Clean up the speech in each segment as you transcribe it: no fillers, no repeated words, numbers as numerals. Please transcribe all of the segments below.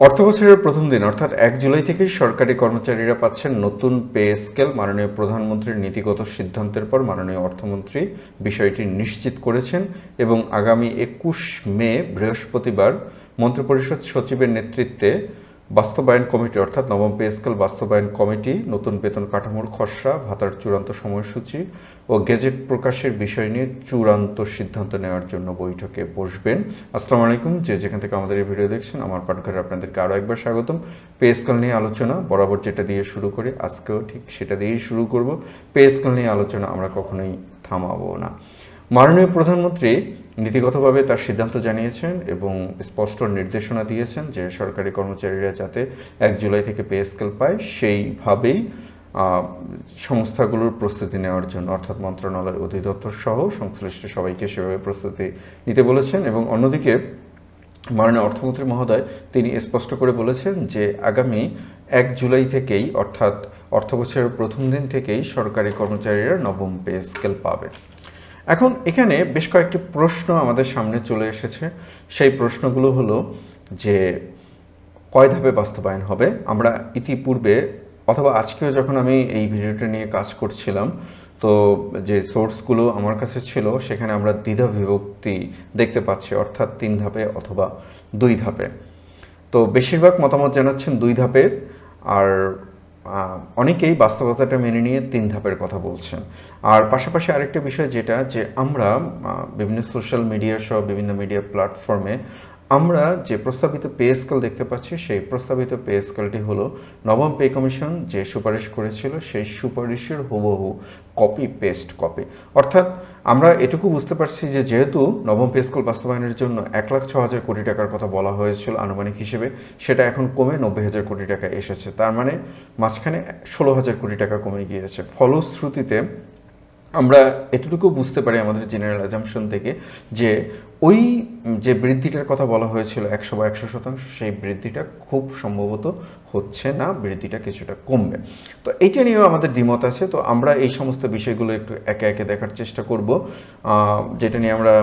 অর্থবছরের প্রথম দিন অর্থাৎ ১ জুলাই থেকেই সরকারি কর্মচারীরা পাচ্ছেন নতুন পে স্কেল। মাননীয় প্রধানমন্ত্রীর নীতিগত সিদ্ধান্তের পর মাননীয় অর্থমন্ত্রী বিষয়টি নিশ্চিত করেছেন এবং আগামী ২১ মে বৃহস্পতিবার মন্ত্রিপরিষদ সচিবের নেতৃত্বে বাস্তবায়ন কমিটি অর্থাৎ নবম পে স্কেল বাস্তবায়ন কমিটি নতুন বেতন কাঠামোর খসড়া, ভাতার চূড়ান্ত সময়সূচি ও গেজেট প্রকাশের বিষয় নিয়ে চূড়ান্ত সিদ্ধান্ত নেওয়ার জন্য বৈঠকে বসবেন। আসসালামু আলাইকুম, যেখান থেকে আমাদের এই ভিডিও দেখছেন আমার পাঠঘরে আপনাদেরকে আরও একবার স্বাগতম। পে স্কেল নিয়ে আলোচনা বরাবর যেটা দিয়ে শুরু করি, আজকেও ঠিক সেটা দিয়েই শুরু করব। পে স্কেল নিয়ে আলোচনা আমরা কখনোই থামাবো না। মাননীয় প্রধানমন্ত্রী নীতিগতভাবে তার সিদ্ধান্ত জানিয়েছেন এবং স্পষ্ট নির্দেশনা দিয়েছেন যে সরকারি কর্মচারীরা যাতে ১ জুলাই থেকে পে স্কেল পায় সেইভাবেই সংস্থাগুলোর প্রস্তুতি নেওয়ার জন্য অর্থাৎ মন্ত্রণালয়, অধিদপ্তর সহ সংশ্লিষ্ট সবাইকে সেভাবে প্রস্তুতি নিতে বলেছেন। এবং অন্যদিকে মাননীয় অর্থমন্ত্রী মহোদয় তিনি স্পষ্ট করে বলেছেন যে আগামী ১ জুলাই থেকেই অর্থাৎ অর্থবছরের প্রথম দিন থেকেই সরকারি কর্মচারীরা নবম পে স্কেল পাবে। এখন এখানে বেশ কয়েকটি প্রশ্ন আমাদের সামনে চলে এসেছে। সেই প্রশ্নগুলো হলো যে কয় ধাপে বাস্তবায়ন হবে। আমরা ইতিপূর্বে অথবা আজকেও যখন আমি এই ভিডিওটা নিয়ে কাজ করছিলাম, তো যে সোর্সগুলো আমার কাছে ছিল সেখানে আমরা দ্বিধা বিভক্তি দেখতে পাচ্ছি, অর্থাৎ ৩ ধাপে অথবা ২ ধাপে। তো বেশিরভাগ মতামত জানাচ্ছেন ২ ধাপের, আর অনেকেই বাস্তবতাটা মেনে নিয়ে ৩ ধাপের কথা বলছেন। আর পাশাপাশি আরেকটা বিষয় যেটা যে আমরা বিভিন্ন সোশ্যাল মিডিয়া সহ বিভিন্ন মিডিয়া প্ল্যাটফর্মে আমরা যে প্রস্তাবিত পে স্কেল দেখতে পাচ্ছি সেই প্রস্তাবিত পে স্কেলটি হলো নবম পে কমিশন যে সুপারিশ করেছিল সেই সুপারিশের হুবহু কপি পেস্ট কপি। অর্থাৎ আমরা এটুকু বুঝতে পারছি যে যেহেতু নবম পে স্কেল বাস্তবায়নের জন্য ১,০৬,০০০ কোটি টাকার কথা বলা হয়েছিল আনুমানিক হিসেবে, সেটা এখন কমে ৯০,০০০ কোটি টাকা এসেছে। তার মানে মাঝখানে ১৬,০০০ কোটি টাকা কমে গিয়েছে। ফলশ্রুতিতে আমরা এতটুকু বুঝতে পারি আমাদের জেনারেল অ্যাজাম্পশন থেকে যে ওই যে বৃদ্ধিটার কথা বলা হয়েছিল ১০০ বা ১০০%, সেই বৃদ্ধিটা খুব সম্ভবত হচ্ছে না, বৃদ্ধিটা কিছুটা কমবে। তো এইটা নিয়েও আমাদের দ্বিমত আছে। তো আমরা এই সমস্ত বিষয়গুলো একটু একে একে দেখার চেষ্টা করব। যেটা নিয়ে আমরা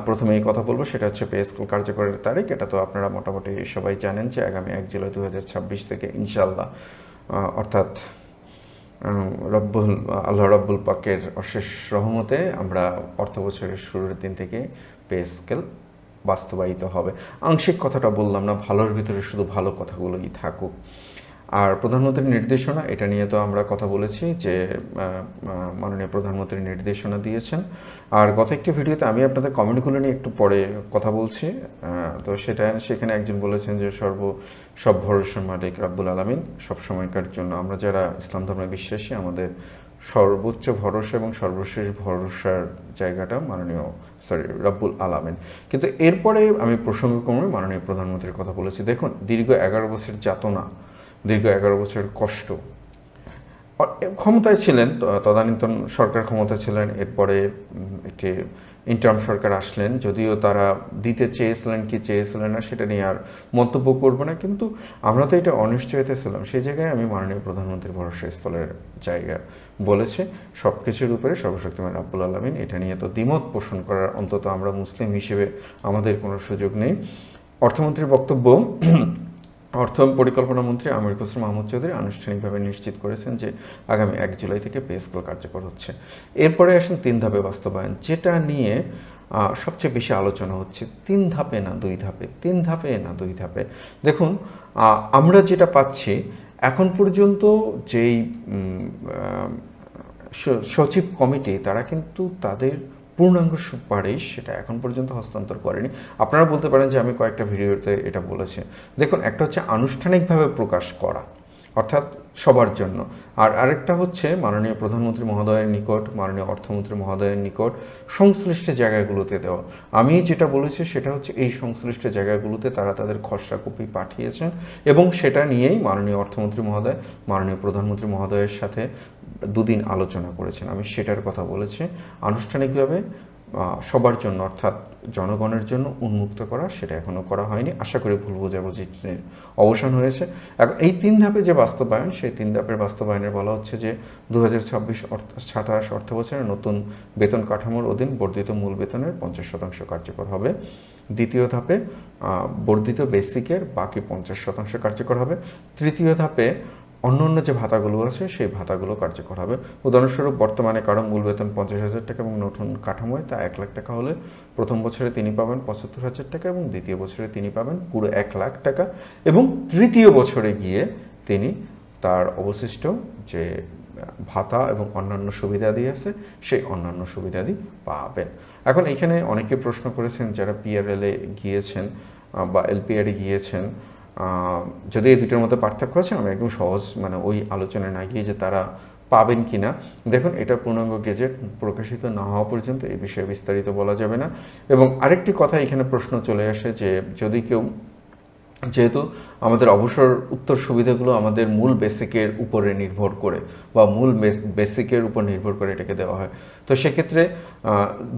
প্রথমেই কথা বলবো সেটা হচ্ছে পে স্কেল কার্যকরের তারিখ। এটা তো আপনারা মোটামুটি সবাই জানেন যে আগামী ১ জুলাই ২০২৬ থেকে ইনশাআল্লাহ অর্থাৎ আল্লাহ রাব্বুল পাকের অশেষ রহমতে আমরা অর্থবছরের শুরুর দিন থেকে পে স্কেল বাস্তবায়িত হবে। আংশিক কথাটা বললাম না, ভালোর ভিতরে শুধু ভালো কথাগুলোই থাকুক। আর প্রধানমন্ত্রীর নির্দেশনা, এটা নিয়ে তো আমরা কথা বলেছি যে মাননীয় প্রধানমন্ত্রী নির্দেশনা দিয়েছেন। আর গত একটি ভিডিওতে আমি আপনাদের কমেন্টগুলো নিয়ে একটু পরে কথা বলছি। তো সেখানে একজন বলেছেন যে সব ভরসার মালিক রাব্বুল আলামিন সব সময়কার জন্য। আমরা যারা ইসলাম ধর্মে বিশ্বাসী আমাদের সর্বোচ্চ ভরসা এবং সর্বশেষ ভরসার জায়গাটা রাব্বুল আলামিন। কিন্তু এরপরে আমি প্রসঙ্গক্রমে মাননীয় প্রধানমন্ত্রীর কথা বলেছি। দেখুন, দীর্ঘ ১১ বছর যাতনা, দীর্ঘ ১১ বছরের কষ্ট, ক্ষমতায় ছিলেন, তদানীন্তন সরকার ক্ষমতা ছিলেন, এরপরে একটি ইন্টার্ম সরকার আসলেন। যদিও তারা দিতে চেয়েছিলেন না সেটা নিয়ে আর মন্তব্য করবো না, কিন্তু আমরা তো এটা অনিশ্চয়তা ছিলাম। সেই জায়গায় আমি মাননীয় প্রধানমন্ত্রীর ভরসা স্থলের জায়গা বলেছে সব কিছুর উপরে সর্বশক্তিমান রাব্বুল আলামিন। এটা নিয়ে তো দ্বিমত পোষণ করার অন্তত আমরা মুসলিম হিসেবে আমাদের কোনো সুযোগ নেই। অর্থমন্ত্রীর বক্তব্য, অর্থ পরিকল্পনা মন্ত্রী আমির খসরু মাহমুদ চৌধুরী আনুষ্ঠানিকভাবে নিশ্চিত করেছেন যে আগামী ১ জুলাই থেকে পে স্কেল কার্যকর হচ্ছে। এরপরে আসেন ৩ ধাপে বাস্তবায়ন, যেটা নিয়ে সবচেয়ে বেশি আলোচনা হচ্ছে। ৩ ধাপে না ২ ধাপে, ৩ ধাপে না ২ ধাপে। দেখুন, আমরা যেটা পাচ্ছি এখন পর্যন্ত যেই সচিব কমিটি তারা কিন্তু তাদের পূর্ণাঙ্গ সুপারিশ সেটা এখন পর্যন্ত হস্তান্তর করেনি। আপনারা বলতে পারেন যে আমি কয়েকটা ভিডিওতে এটা বলেছি। দেখুন, একটা হচ্ছে আনুষ্ঠানিকভাবে প্রকাশ করা অর্থাৎ সবার জন্য, আর আরেকটা হচ্ছে মাননীয় প্রধানমন্ত্রী মহোদয়ের নিকট, মাননীয় অর্থমন্ত্রী মহোদয়ের নিকট সংশ্লিষ্ট জায়গাগুলোতে দেওয়া। আমি যেটা বলেছি সেটা হচ্ছে এই সংশ্লিষ্ট জায়গাগুলোতে তারা তাদের খসড়া কপি পাঠিয়েছেন এবং সেটা নিয়েই মাননীয় অর্থমন্ত্রী মহোদয় মাননীয় প্রধানমন্ত্রী মহোদয়ের সাথে দুদিন আলোচনা করেছেন। আমি সেটার কথা বলেছি। আনুষ্ঠানিকভাবে সবার জন্য অর্থাৎ জনগণের জন্য উন্মুক্ত করা সেটা এখনও করা হয়নি। আশা করি ভুল বোঝাবুঝির অবসান হয়েছে। এখন এই ৩ ধাপে যে বাস্তবায়ন, সেই 3 ধাপের বাস্তবায়নের বলা হচ্ছে যে ২০২৬-২৭ অর্থবছরে নতুন বেতন কাঠামোর অধীন বর্ধিত মূল বেতনের ৫০% কার্যকর হবে। দ্বিতীয় ধাপে বর্ধিত বেসিকের বাকি 50% কার্যকর হবে। তৃতীয় ধাপে অন্য যে ভাতাগুলো আছে সেই ভাতাগুলো কার্যকর হবে। উদাহরণস্বরূপ বর্তমানে কারো মূল বেতন 50,000 টাকা এবং নতুন কাঠামোয় তা 1 লাখ টাকা হলে প্রথম বছরে তিনি পাবেন 75,000 টাকা এবং দ্বিতীয় বছরে তিনি পাবেন পুরো 1 লাখ টাকা এবং তৃতীয় বছরে গিয়ে তিনি তার অবশিষ্ট যে ভাতা এবং অন্যান্য সুবিধাদি আছে সেই অন্যান্য সুবিধাদি পাবেন। এখন এখানে অনেকে প্রশ্ন করেছেন যারা পিআরএলে গিয়েছেন বা এলপিআরে গিয়েছেন, যদি এই দুটোর মধ্যে পার্থক্য আছে আমি একদম সহজ ওই আলোচনায় না গিয়ে যে তারা পাবেন কি না, দেখুন এটা পূর্ণাঙ্গ গেজেট প্রকাশিত না হওয়া পর্যন্ত এই বিষয়ে বিস্তারিত বলা যাবে না। এবং আরেকটি কথা এখানে প্রশ্ন চলে আসে যে যদি কেউ, যেহেতু আমাদের অবসর উত্তর সুবিধাগুলো আমাদের মূল বেসিকের উপরে নির্ভর করে বা মূল বেসিকের উপর নির্ভর করে এটাকে দেওয়া হয়, তো সেক্ষেত্রে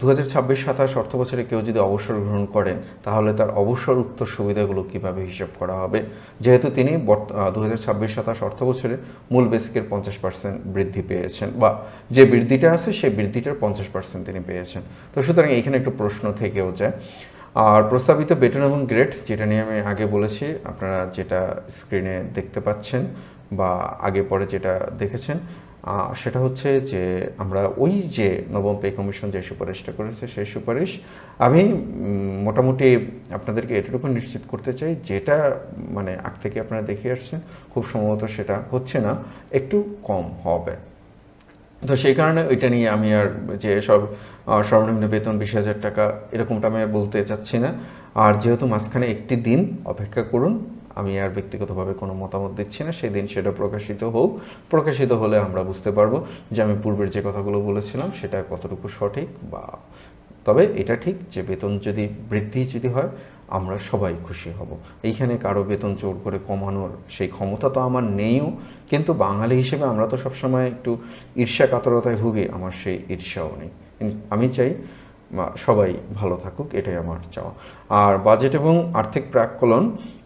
2026-27 অর্থ বছরে কেউ যদি অবসর গ্রহণ করেন তাহলে তার অবসর উত্তর সুবিধাগুলো কিভাবে হিসাব করা হবে, যেহেতু তিনি 2026-27 অর্থ বছরে মূল বেসিকের 50% বৃদ্ধি পেয়েছেন বা যে বৃদ্ধিটা আছে সেই বৃদ্ধিটার 50% তিনি পেয়েছেন। তো সুতরাং এইখানে একটু প্রশ্ন থেকেও যায়। আর প্রস্তাবিত বেতন এবং গ্রেড, যেটা নিয়ে আমি আগে বলেছি, আপনারা যেটা স্ক্রিনে দেখতে পাচ্ছেন বা আগে পরে যেটা দেখেছেন, সেটা হচ্ছে যে আমরা ওই যে নবম পে কমিশন যে সুপারিশটা করেছে সেই সুপারিশ আমি মোটামুটি আপনাদেরকে এটুকু নিশ্চিত করতে চাই, যেটা আগ থেকে আপনারা দেখে আসছেন খুব সম্ভবত সেটা হচ্ছে না, একটু কম হবে। তো সেই কারণে ওইটা নিয়ে আমি আর যে সর্বনিম্ন বেতন 20,000 টাকা এরকমটা আমি আর বলতে চাচ্ছি না। আর যেহেতু মাঝখানে একটি দিন অপেক্ষা করুন, আমি আর ব্যক্তিগতভাবে কোনো মতামত দিচ্ছি না, সেই দিন সেটা প্রকাশিত হোক, প্রকাশিত হলে আমরা বুঝতে পারবো যে আমি পূর্বের যে কথাগুলো বলেছিলাম সেটা কতটুকু সঠিক। বা তবে এটা ঠিক যে বেতন যদি বৃদ্ধি হয় আমরা সবাই খুশি হব। এইখানে কারো বেতন জোর করে কমানোর সেই ক্ষমতা তো আমার নেইও, কিন্তু বাঙালি হিসেবে আমরা তো সবসময় একটু ঈর্ষা কাতরতায় ভুগি, আমার সেই ঈর্ষাও নেই। আমি চাই সবাই ভালো থাকুক, এটাই আমার চাওয়া। আর বাজেট এবং আর্থিক প্রাক্কলন,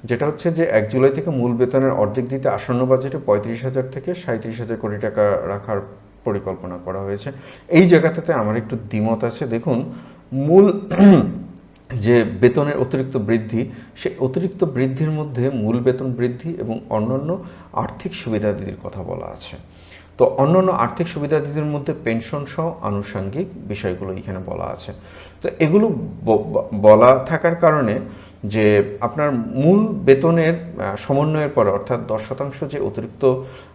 যেটা হচ্ছে যে 1 জুলাই থেকে মূল বেতনের অর্ধেক দিতে আসন্ন বাজেটে 35,000 থেকে 37,000 কোটি টাকা রাখার পরিকল্পনা করা হয়েছে। এই জায়গাটাতে আমার একটু দ্বিমত আছে। দেখুন, মূল যে বেতনের অতিরিক্ত বৃদ্ধি, সেই অতিরিক্ত বৃদ্ধির মধ্যে মূল বেতন বৃদ্ধি এবং অন্যান্য আর্থিক সুবিধাদির কথা বলা আছে। তো অন্যান্য আর্থিক সুবিধাদিদের মধ্যে পেনশন সহ আনুষঙ্গিক বিষয়গুলো এখানে বলা আছে। তো এগুলো বলা থাকার কারণে যে আপনার মূল বেতনের সমন্বয়ের পরে, অর্থাৎ 10% যে অতিরিক্ত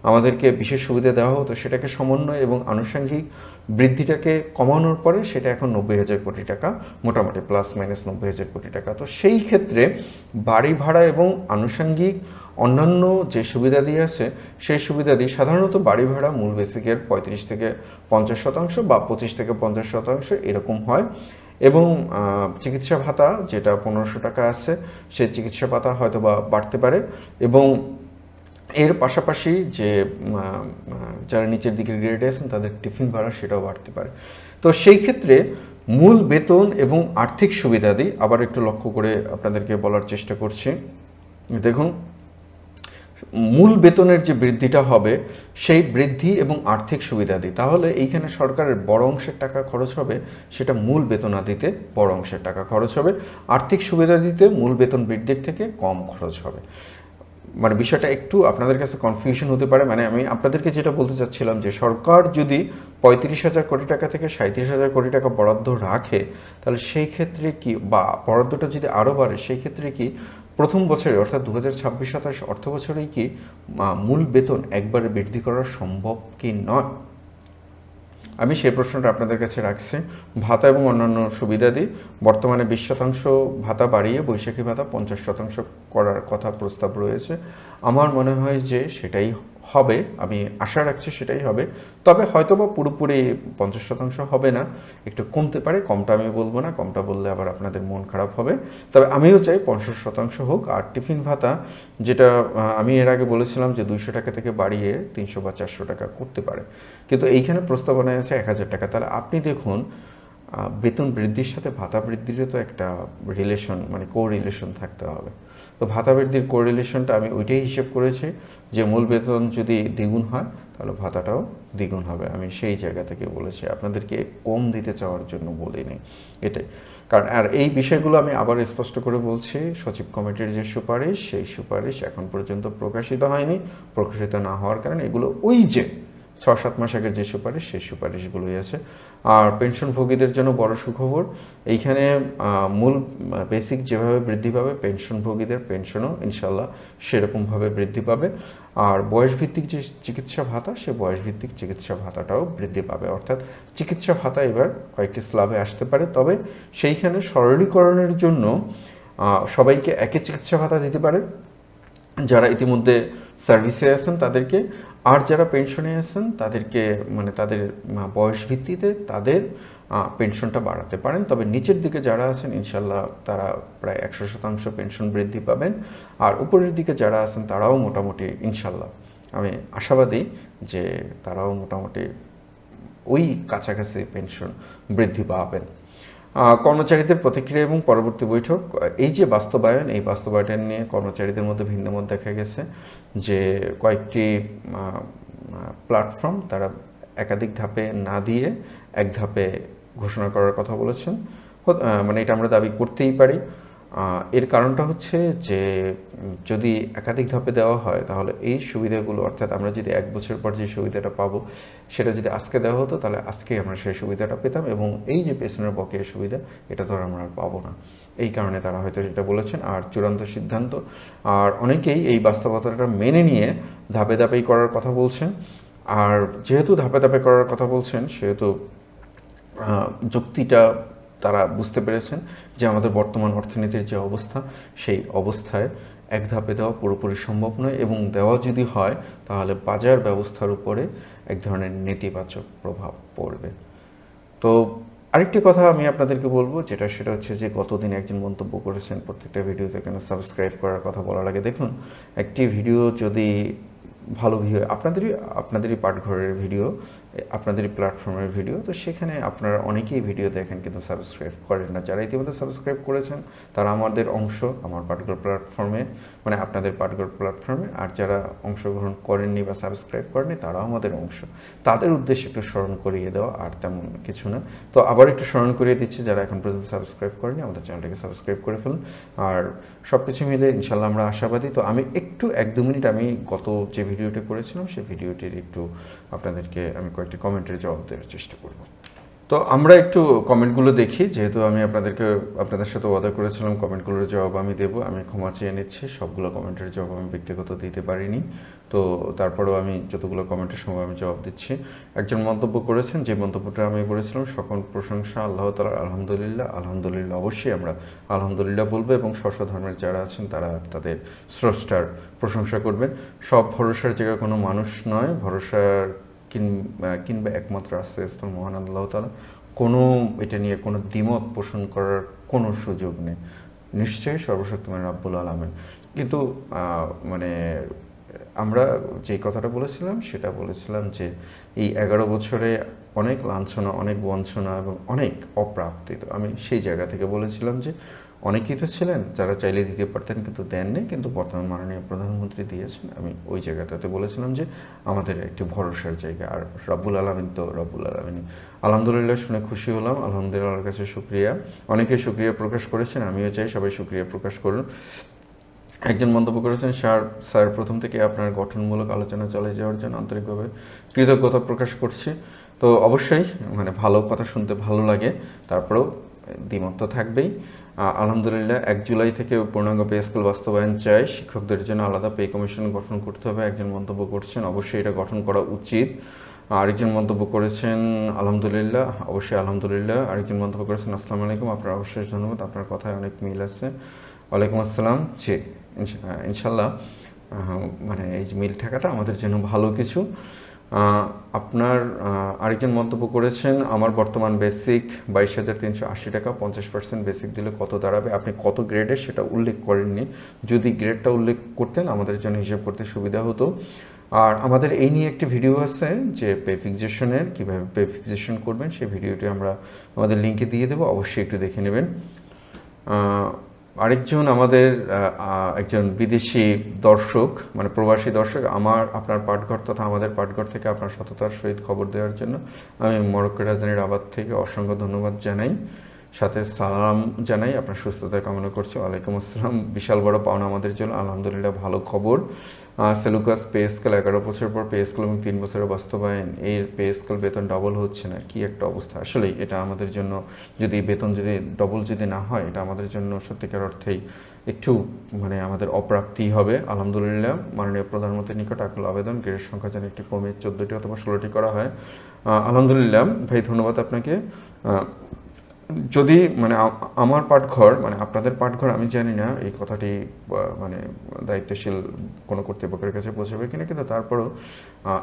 আমাদেরকে বিশেষ সুবিধা দেওয়া হতো সেটাকে সমন্বয় এবং আনুষঙ্গিক বৃদ্ধিটাকে কমানোর পরে সেটা এখন 90,000 কোটি টাকা, মোটামুটি প্লাস মাইনাস 90,000 কোটি টাকা। তো সেই ক্ষেত্রে বাড়ি ভাড়া এবং আনুষঙ্গিক অন্যান্য যে সুবিধাদি আছে সেই সুবিধাদি সাধারণত বাড়ি ভাড়া মূল বেসিকের 35 থেকে 50% বা 25 থেকে 50% এরকম হয়। এবং চিকিৎসা ভাতা যেটা 1500 টাকা আছে, সেই চিকিৎসা ভাতা হয়তো বা বাড়তে পারে। এবং এর পাশাপাশি যে যারা নিচের দিকের গ্রেডে আছেন তাদের টিফিন ভাড়া সেটাও বাড়তে পারে। তো সেই ক্ষেত্রে মূল বেতন এবং আর্থিক সুবিধাদি আবার একটু লক্ষ্য করে আপনাদেরকে বলার চেষ্টা করছি। দেখুন, মূল বেতনের যে বৃদ্ধিটা হবে সেই বৃদ্ধি এবং আর্থিক সুবিধাদি, তাহলে এইখানে সরকারের বড় অংশের টাকা খরচ হবে, সেটা মূল বেতনাদিতে বড় অংশের টাকা খরচ হবে। আর্থিক সুবিধা দিতে মূল বেতন বৃদ্ধির থেকে কম খরচ হবে। বিষয়টা একটু আপনাদের কাছে কনফিউশন হতে পারে। আমি আপনাদেরকে যেটা বলতে চাচ্ছিলাম যে সরকার যদি 35,000 কোটি টাকা থেকে 37,000 কোটি টাকা বরাদ্দ রাখে, তাহলে সেই ক্ষেত্রে কি, বা বরাদ্দটা যদি আরও বাড়ে, সেই ক্ষেত্রে কি প্রথম বছরে অর্থাৎ 2026-27 অর্থ বছরেই কি মূল বেতন একবারে বৃদ্ধি করা সম্ভব কি নয়? আমি সেই প্রশ্নটা আপনাদের কাছে রাখছি। ভাতা এবং অন্যান্য সুবিধাদি বর্তমানে 20% ভাতা বাড়িয়ে বৈশাখী ভাতা 50% করার কথা প্রস্তাব রয়েছে। আমার মনে হয় যে সেটাই হবে, আমি আশা রাখছি সেটাই হবে। তবে হয়তোবা পুরোপুরি 50% হবে না, একটু কমতে পারে। কমটা আমি বলবো না, কমটা বললে আবার আপনাদের মন খারাপ হবে। তবে আমিও চাই 50% হোক। আর টিফিন ভাতা, যেটা আমি এর আগে বলেছিলাম যে 200 টাকা থেকে বাড়িয়ে 300 বা 400 টাকা করতে পারে, কিন্তু এইখানে প্রস্তাবনায় আছে 1,000 টাকা। তাহলে আপনি দেখুন, বেতন বৃদ্ধির সাথে ভাতা বৃদ্ধিরও তো একটা রিলেশন, কো-রিলেশন থাকতে হবে। তো ভাতা বৃদ্ধির কোরিলেশনটা আমি ওইটাই হিসেব করেছি যে মূল বেতন যদি দ্বিগুণ হয় তাহলে ভাতাটাও দ্বিগুণ হবে। আমি সেই জায়গা থেকে বলেছি, আপনাদেরকে কম দিতে চাওয়ার জন্য বলিনি এটাই। কারণ আর এই বিষয়গুলো আমি আবার স্পষ্ট করে বলছি, সচিব কমিটির যে সুপারিশ, সেই সুপারিশ এখন পর্যন্ত প্রকাশিত হয়নি। প্রকাশিত না হওয়ার কারণে এগুলো ওই যে 6-7 মাস আগের যে সুপারিশ, সেই সুপারিশগুলোই আছে। আর পেনশনভোগীদের জন্য বড় সুখবর, এইখানে মূল বেসিক যেভাবে বৃদ্ধি পাবে, পেনশনভোগীদের পেনশনও ইনশাল্লাহ সেরকমভাবে বৃদ্ধি পাবে। আর বয়সভিত্তিক যে চিকিৎসা ভাতা, সে বয়সভিত্তিক চিকিৎসা ভাতাটাও বৃদ্ধি পাবে। অর্থাৎ চিকিৎসা ভাতা এবার কয়েকটি স্ল্যাবে আসতে পারে, তবে সেইখানে সরলীকরণের জন্য সবাইকে একই চিকিৎসা ভাতা দিতে পারে, যারা ইতিমধ্যে সার্ভিসে আছেন তাদেরকে, আর যারা পেনশনে আছেন তাদেরকে মানে তাদের বয়স ভিত্তিতে তাদের পেনশনটা বাড়াতে পারেন। তবে নিচের দিকে যারা আছেন ইনশাল্লাহ তারা প্রায় 100% পেনশন বৃদ্ধি পাবেন। আর উপরের দিকে যারা আছেন তারাও মোটামুটি ইনশাল্লাহ আমি আশাবাদী যে তারাও মোটামুটি ওই কাছাকাছি পেনশন বৃদ্ধি পাবেন। কর্মচারীদের প্রতিক্রিয়া এবং পরবর্তী বৈঠক, এই যে বাস্তবায়ন, এই বাস্তবায়ন নিয়ে কর্মচারীদের মধ্যে ভিন্নমত দেখা গেছে যে কয়েকটি প্ল্যাটফর্ম তারা একাধিক ধাপে না দিয়ে এক ধাপে ঘোষণা করার কথা বলেছেন। মানে এটা আমরা দাবি করতেই পারি। এর কারণটা হচ্ছে যে যদি একাধিক ধাপে দেওয়া হয় তাহলে এই সুবিধাগুলো, অর্থাৎ আমরা যদি 1 বছর পর যে সুবিধাটা পাবো সেটা যদি আজকে দেওয়া হতো তাহলে আজকেই আমরা সেই সুবিধাটা পেতাম, এবং এই যে পেছনের বকেয়া সুবিধা এটা তো আমরা আর পাবো না। এই কারণে তারা হয়তো সেটা বলেছেন। আর চূড়ান্ত সিদ্ধান্ত, আর অনেকেই এই বাস্তবতাটা মেনে নিয়ে ধাপে ধাপেই করার কথা বলছেন। আর যেহেতু ধাপে ধাপে করার কথা বলছেন সেহেতু যুক্তিটা তারা বুঝতে পেরেছেন যে আমাদের বর্তমান অর্থনীতির যে অবস্থা, সেই অবস্থায় এক ধাপে দেওয়া পুরোপুরি সম্ভব নয়, এবং দেওয়া যদি হয় তাহলে বাজার ব্যবস্থার উপরে এক ধরনের নেতিবাচক প্রভাব পড়বে। তো আরেকটি কথা আমি আপনাদেরকে বলবো, সেটা হচ্ছে যে গতদিন একজন মন্তব্য করেছেন প্রত্যেকটা ভিডিওতে কেন সাবস্ক্রাইব করার কথা বলা লাগে। দেখুন, একটি ভিডিও যদি ভালো ভিডিও, আপনাদেরই পাঠঘরের ভিডিও, আপনাদেরই প্ল্যাটফর্মের ভিডিও, তো সেখানে আপনারা অনেকেই ভিডিও দেখেন কিন্তু সাবস্ক্রাইব করেন না। যারা ইতিমধ্যে সাবস্ক্রাইব করেছেন তারা আমাদের অংশ, আমার পাঠঘর প্ল্যাটফর্মে, মানে আপনাদের পাঠঘর প্ল্যাটফর্মে। আর যারা অংশগ্রহণ করেননি বা সাবস্ক্রাইব করেননি তারাও আমাদের অংশ। তাদের উদ্দেশ্যে একটু স্মরণ করিয়ে দেওয়া, আর তেমন কিছু না। তো আবার একটু স্মরণ করিয়ে দিচ্ছি, যারা এখন পর্যন্ত সাবস্ক্রাইব করেনি আমাদের চ্যানেলটাকে সাবস্ক্রাইব করে ফেলুন। আর সব কিছু মিলে ইনশাল্লাহ আমরা আশাবাদী। তো আমি একটু 1-2 মিনিট আমি গত যে ভিডিওটি করেছিলাম সেই ভিডিওটির একটু আপনাদেরকে আমি কয়েকটি কমেন্টের জবাব দেওয়ার চেষ্টা করব। তো আমরা একটু কমেন্টগুলো দেখি, যেহেতু আমি আপনাদের সাথে ওয়াদা করেছিলাম কমেন্টগুলোর জবাব আমি দেবো। আমি ক্ষমা চেয়ে নিচ্ছি, সবগুলো কমেন্টের জবাব আমি ব্যক্তিগত দিতে পারিনি। তো তারপরেও আমি যতগুলো কমেন্টের সময় আমি জবাব দিচ্ছি। একজন মন্তব্য করেছেন, যে মন্তব্যটা আমি বলেছিলাম, সকল প্রশংসা আল্লাহ তাআলার, আলহামদুলিল্লাহ। আলহামদুলিল্লাহ অবশ্যই আমরা আলহামদুলিল্লাহ বলবো, এবং স্ব ধর্মের যারা আছেন তারা তাদের স্রষ্টার প্রশংসা করবেন। সব ভরসার জায়গায় কোনো মানুষ নয়, ভরসার কিংবা একমাত্র আস্তে মহান আল্লাহ তাআলা। কোনো এটা নিয়ে কোনো দ্বিমত পোষণ করার কোনো সুযোগ নেই। নিশ্চয়ই সর্বশক্তিমান রাব্বুল আলামিন। কিন্তু মানে আমরা যেই কথাটা বলেছিলাম সেটা বলেছিলাম যে এই 11 বছরে অনেক লাঞ্ছনা, অনেক বঞ্চনা এবং অনেক অপ্রাপ্তি। তো আমি সেই জায়গা থেকে বলেছিলাম যে অনেকেই তো ছিলেন যারা চাইলে দিতে পারতেন কিন্তু দেননি, কিন্তু বর্তমান মাননীয় প্রধানমন্ত্রী দিয়েছেন। আমি ওই জায়গাটাতে বলেছিলাম যে আমাদের একটি ভরসার জায়গা। আর রব্বুল আলামিন তো রব্বুল আলামিন। আলহামদুলিল্লাহ শুনে খুশি হলাম, আলহামদুলিল্লাহর কাছে শুকরিয়া। অনেকে শুকরিয়া প্রকাশ করেছেন, আমিও চাই সবাই শুকরিয়া প্রকাশ করুন। একজন মন্তব্য করেছেন, স্যার প্রথম থেকে আপনার গঠনমূলক আলোচনা চালিয়ে যাওয়ার জন্য আন্তরিকভাবে কৃতজ্ঞতা প্রকাশ করছি। তো অবশ্যই মানে ভালো কথা শুনতে ভালো লাগে, তারপরেও দ্বিমত তো থাকবেই। আলহামদুলিল্লাহ 1 জুলাই থেকে পূর্ণাঙ্গ পে স্কেল বাস্তবায়ন চাই, শিক্ষকদের জন্য আলাদা পে কমিশন গঠন করতে হবে। একজন মন্তব্য করছেন, অবশ্যই এটা গঠন করা উচিত। আরেকজন মন্তব্য করেছেন আলহামদুলিল্লাহ, অবশ্যই আলহামদুলিল্লাহ। আরেকজন মন্তব্য করেছেন আসসালামু আলাইকুম, আপনার অবশ্যই ধন্যবাদ, আপনার কথায় অনেক মিল আছে। ওয়ালাইকুম আসসালাম। জি ইনশাল্লাহ, মানে এই যে মিল থাকাটা আমাদের জন্য ভালো কিছু। আপনার আরেকজন মন্তব্য করেছেন, আমার বর্তমান বেসিক 22,380 টাকা, 50% বেসিক দিলে কত দাঁড়াবে? আপনি কত গ্রেডের সেটা উল্লেখ করেননি। যদি গ্রেডটা উল্লেখ করতেন আমাদের জন্য হিসাব করতে সুবিধা হতো। আর আমাদের এই নিয়ে একটি ভিডিও আছে যে পে ফিক্সেশনের, কীভাবে পে ফিক্সেশন করবেন, সেই ভিডিওটি আমরা আমাদের লিঙ্কে দিয়ে দেবো, অবশ্যই একটু দেখে নেবেন। আরেকজন আমাদের একজন বিদেশি দর্শক, মানে প্রবাসী দর্শক, আপনার পাঠঘর তথা আমাদের পাঠঘর থেকে আপনার সততার সহিত খবর দেওয়ার জন্য আমি মরক্কো রাজধানী রাবাত থেকে অসংখ্য ধন্যবাদ জানাই। সাথে সালাম জানাই, আপনার সুস্থতা কামনা করছি। ওয়ালাইকুম আসসালাম। বিশাল বড় পাওনা আমাদের জন্য, আলহামদুলিল্লাহ ভালো খবর। সেলুকাস পে স্কেল 11 বছর পর পে স্কেল এবং 3 বছরের বাস্তবায়ন, এর পে স্কেল বেতন ডবল হচ্ছে না, কি একটা অবস্থা। আসলেই এটা আমাদের জন্য, যদি বেতন যদি ডবল যদি না হয়, এটা আমাদের জন্য সত্যিকার অর্থেই একটু মানে আমাদের অপ্রাপ্তি হবে। আলহামদুলিল্লাহ মাননীয় প্রধানমন্ত্রীর নিকট আকুল আবেদন, গ্রেডের সংখ্যা যেন একটু কমে 14টি অথবা 16টি করা হয়। আলহামদুলিল্লাহ ভাই, ধন্যবাদ আপনাকে। যদি মানে আমার পাঠঘর মানে আপনাদের পাঠঘর, আমি জানি না এই কথাটি মানে দায়িত্বশীল কোনো কর্তৃপক্ষের কাছে পৌঁছাবে কিনা, কিন্তু তারপরেও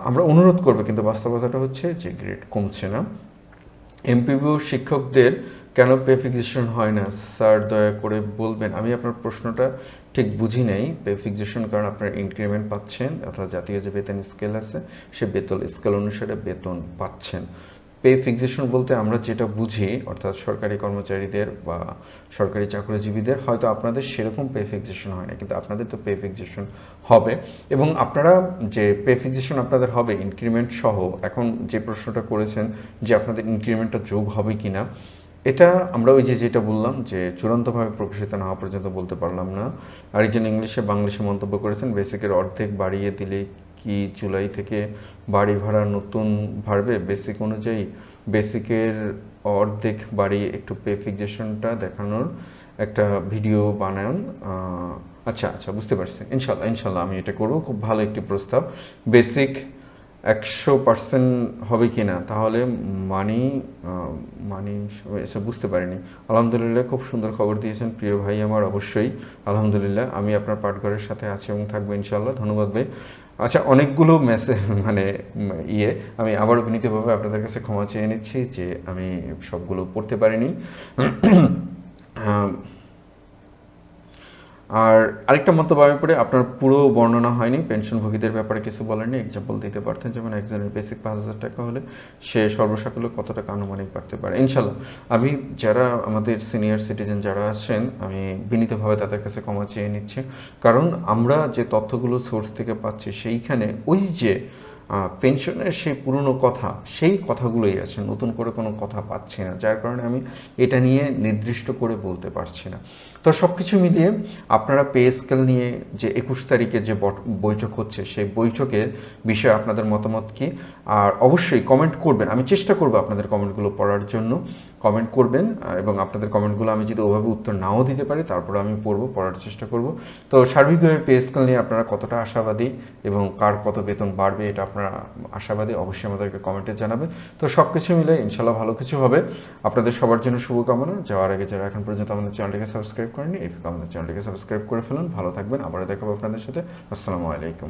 আমরা অনুরোধ করবো। কিন্তু বাস্তবতাটা হচ্ছে যে গ্রেড কমছে না। এমপিভিউ শিক্ষকদের কেন পে ফিক্সেশন হয় না স্যার, দয়া করে বলবেন। আমি আপনার প্রশ্নটা ঠিক বুঝি নাই। পে ফিক্সেশন কারণ আপনার ইনক্রিমেন্ট পাচ্ছেন, অর্থাৎ জাতীয় যে বেতন স্কেল আছে সে বেতন স্কেল অনুসারে বেতন পাচ্ছেন। পে ফিক্সেশন বলতে আমরা যেটা বুঝি, অর্থাৎ সরকারি কর্মচারীদের বা সরকারি চাকরিজীবীদের হয়তো আপনাদের সেরকম পে ফিক্সেশন হয় না, কিন্তু আপনাদের তো পে ফিক্সেশন হবে। এবং আপনারা যে পে ফিক্সেশন আপনাদের হবে ইনক্রিমেন্ট সহ, এখন যে প্রশ্নটা করেছেন যে আপনাদের ইনক্রিমেন্টটা যোগ হবে কি না, এটা আমরা ওই যে যেটা বললাম যে চূড়ান্তভাবে প্রকাশিত না হওয়া পর্যন্ত বলতে পারলাম না। আরেকজন বাংলিশে মন্তব্য করেছেন, বেসিকের অর্ধেক বাড়িয়ে দিলে কি জুলাই থেকে বাড়ি ভাড়া নতুন বাড়বে? বেসিক অনুযায়ী বেসিকের অর্ধেক বাড়িয়ে একটু পে ফিক্সেশনটা দেখানোর একটা ভিডিও বানান। আচ্ছা আচ্ছা, বুঝতে পারছি। ইনশাল্লাহ আমি এটা করবো। খুব ভালো একটি প্রস্তাব। বেসিক 100% হবে কি না, তাহলে মানি এসব বুঝতে পারিনি। আলহামদুলিল্লাহ, খুব সুন্দর খবর দিয়েছেন প্রিয় ভাই আমার। অবশ্যই আলহামদুলিল্লাহ, আমি আপনার পাঠঘরের সাথে আছি এবং থাকবো ইনশাল্লাহ। ধন্যবাদ ভাই। আচ্ছা, অনেকগুলো মেসেজ মানে আমি আবারও বিনীতভাবে আপনাদের কাছে ক্ষমা চেয়ে নিচ্ছি যে আমি সবগুলো পড়তে পারিনি। আর আরেকটা মন্তব্য আমি পড়ে, আপনার পুরো বর্ণনা হয়নি, পেনশনভোগীদের ব্যাপারে কিছু বলেননি। এক্সাম্পল দিতে পারতেন, যেমন একজনের বেসিক 5,000 টাকা হলে সে সর্বসাকুল্যে কত টাকা আনুমানিক বাড়তে পারে। ইনশাল্লাহ আমি যারা আমাদের সিনিয়র সিটিজেন যারা আছেন, আমি বিনীতভাবে তাদের কাছে ক্ষমা চেয়ে নিচ্ছি। কারণ আমরা যে তথ্যগুলো সোর্স থেকে পাচ্ছি সেইখানে ওই যে পেনশনের সেই পুরনো কথা, সেই কথাগুলোই আছে, নতুন করে কোনো কথা পাচ্ছি না, যার কারণে আমি এটা নিয়ে নির্দিষ্ট করে বলতে পারছি না। তো সব কিছু মিলিয়ে আপনারা পে স্কেল নিয়ে যে 21 তারিখে যে বৈঠক হচ্ছে, সেই বৈঠকের বিষয়ে আপনাদের মতামত কি? আর অবশ্যই কমেন্ট করবেন, আমি চেষ্টা করবো আপনাদের কমেন্টগুলো পড়ার জন্য। কমেন্ট করবেন এবং আপনাদের কমেন্টগুলো আমি যদি ওভাবে উত্তর নাও দিতে পারি, তারপরে আমি পড়ার চেষ্টা করব। তো সার্বিকভাবে পে স্কেল নিয়ে আপনারা কতটা আশাবাদী এবং কার কত বেতন বাড়বে এটা আপনারা আশাবাদী, অবশ্যই আমাদেরকে কমেন্টে জানাবেন। তো সব কিছু মিলে ইনশাল্লাহ ভালো কিছু হবে। আপনাদের সবার জন্য শুভকামনা। যাওয়ার আগে যারা এখন পর্যন্ত আমাদের চ্যানেলটিকে সাবস্ক্রাইব করেননি, এই আমাদের চ্যানেলটিকে সাবস্ক্রাইব করে ফেলুন। ভালো থাকবেন, আবার দেখাবো আপনাদের সাথে। আসসালামু আলাইকুম।